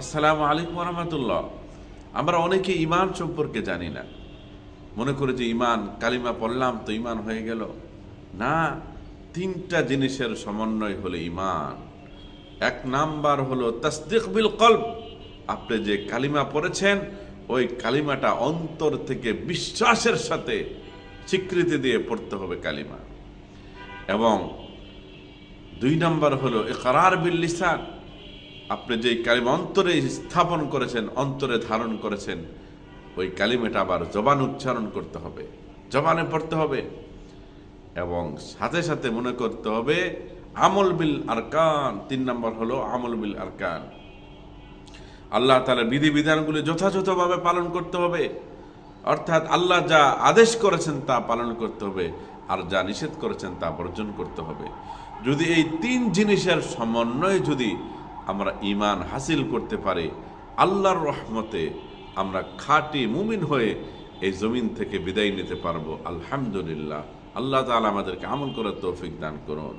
আসসালামু আলাইকুম রহমতুল্লাহ। আমরা অনেকে ইমান সম্পর্কে জানি না, মনে করে যে ইমান কালিমা পড়লাম তো ইমান হয়ে গেল। না, তিনটা জিনিসের সমন্বয় হলো ইমান। এক নাম্বার হলো তাসদিক বিল কলব। আপনি যে কালিমা পড়েছেন ওই কালিমাটা অন্তর থেকে বিশ্বাসের সাথে স্বীকৃতি দিয়ে পড়তে হবে কালিমা। এবং দুই নাম্বার হলো ইকরার বিল লিসান। আপনি যে কালিমা অন্তরে স্থাপন করেছেন, অন্তরে ধারণ করেছেন, ওই কালিমাটা আবার জবান উচ্চারণ করতে হবে, জবানে পড়তে হবে। এবং সাথে সাথে মনে করতে হবে আমল বিল আরকান। তিন নম্বর হলো আমল বিল আরকান। আল্লাহ তাআলার বিধিবিধানগুলি যথাযথভাবে পালন করতে হবে, অর্থাৎ আল্লাহ যা আদেশ করেছেন তা পালন করতে হবে, আর যা নিষেধ করেছেন তা বর্জন করতে হবে। যদি এই তিন জিনিসের সমন্বয়ে যদি আমরা ঈমান হাসিল করতে পারি, আল্লাহর রহমতে আমরা খাঁটি মুমিন হয়ে এই জমিন থেকে বিদায় নিতে পারবো। আলহামদুলিল্লাহ। আল্লাহ তাআলা আমাদেরকে আমল করার তৌফিক দান করুন।